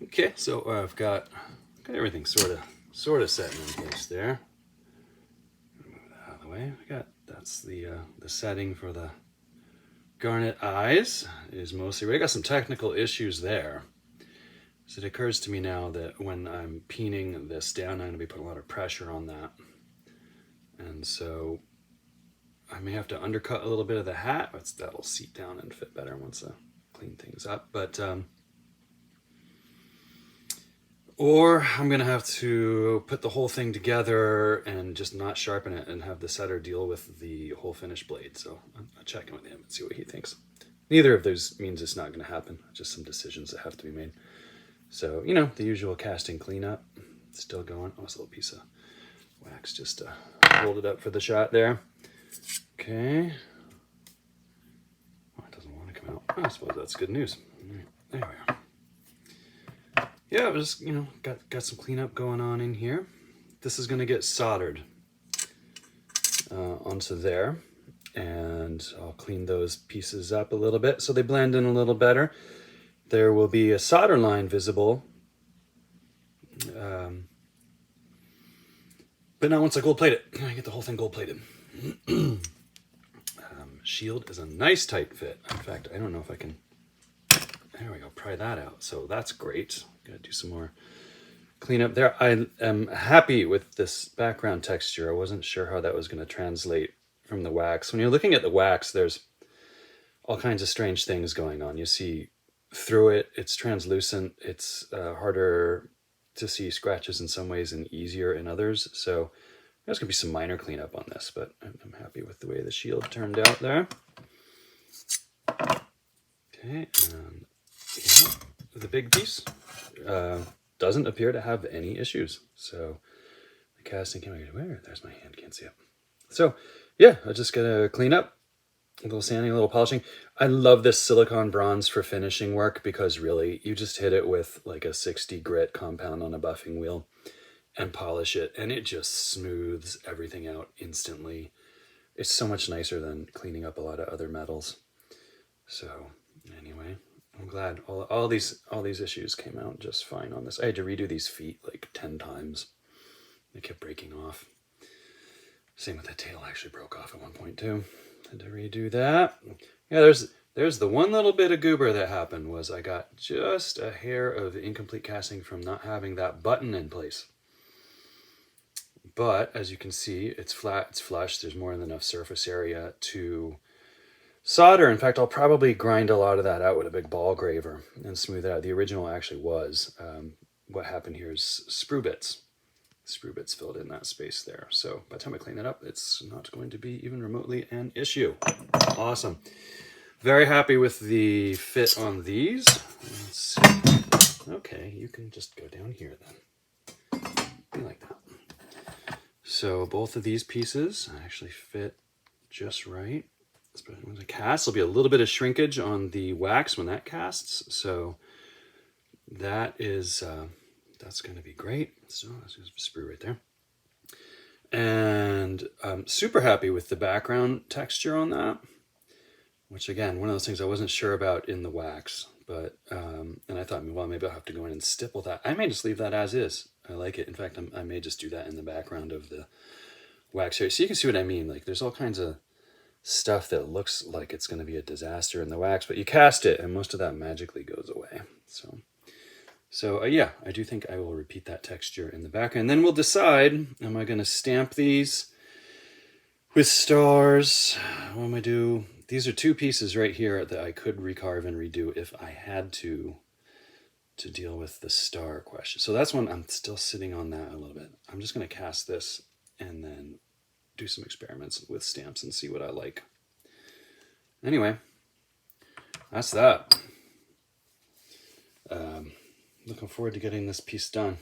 Okay, so I've got everything sort of set in place there. Move that out of the way. That's the setting for the garnet eyes is mostly ready. I got some technical issues there. So it occurs to me now that when I'm peening this down, I'm going to be putting a lot of pressure on that. And so I may have to undercut a little bit of the hat. That'll seat down and fit better once I clean things up. But or I'm going to have to put the whole thing together and just not sharpen it and have the setter deal with the whole finished blade. So I'll check in with him and see what he thinks. Neither of those means it's not going to happen. Just some decisions that have to be made. So, you know, the usual casting cleanup. Still going. Oh, it's a little piece of wax just to hold it up for the shot there. Okay. Oh, it doesn't want to come out. Oh, I suppose that's good news. Right, there we are. Yeah, it was, you know, got some cleanup going on in here. This is going to get soldered onto there. And I'll clean those pieces up a little bit so they blend in a little better. There will be a solder line visible, but not once I gold plate it. I get the whole thing gold plated. Shield is a nice tight fit. In fact, I don't know if I can, there we go, pry that out. So that's great. Gotta do some more cleanup there. I am happy with this background texture. I wasn't sure how that was going to translate from the wax. When you're looking at the wax, there's all kinds of strange things going on. You see through it, it's translucent. It's harder to see scratches in some ways and easier in others. So there's going to be some minor cleanup on this, but I'm happy with the way the shield turned out there. Okay, and yeah, the big piece doesn't appear to have any issues. So the casting camera, where? There's my hand, can't see it. So yeah, I just gotta clean up. A little sanding, a little polishing. I love this silicone bronze for finishing work because really you just hit it with like a 60 grit compound on a buffing wheel and polish it and it just smooths everything out instantly. It's so much nicer than cleaning up a lot of other metals. So anyway, I'm glad all these issues came out just fine on this. I had to redo these feet like 10 times. They kept breaking off. Same with the tail, actually broke off at one point too. Had to redo that. Yeah, there's the one little bit of goober that happened was I got just a hair of incomplete casting from not having that button in place. But as you can see, it's flat, it's flush. There's more than enough surface area to solder. In fact, I'll probably grind a lot of that out with a big ball graver and smooth it out. The original actually was. What happened here is sprue bits filled in that space there. So by the time I clean it up, it's not going to be even remotely an issue. Awesome. Very happy with the fit on these. Let's see. Okay, you can just go down here then. Be like that. So both of these pieces actually fit just right. Especially when they cast, there'll be a little bit of shrinkage on the wax when that casts. So that is... that's going to be great. So that's just a sprue right there. And I'm super happy with the background texture on that, which again, one of those things I wasn't sure about in the wax, but, and I thought, well, maybe I'll have to go in and stipple that. I may just leave that as is. I like it. In fact, I may just do that in the background of the wax here. So you can see what I mean. Like there's all kinds of stuff that looks like it's going to be a disaster in the wax, but you cast it and most of that magically goes away. So yeah, I do think I will repeat that texture in the back. And then we'll decide, am I going to stamp these with stars? What am I do? These are two pieces right here that I could recarve and redo if I had to deal with the star question. So that's one I'm still sitting on that a little bit. I'm just going to cast this and then do some experiments with stamps and see what I like. Anyway, that's that. Looking forward to getting this piece done.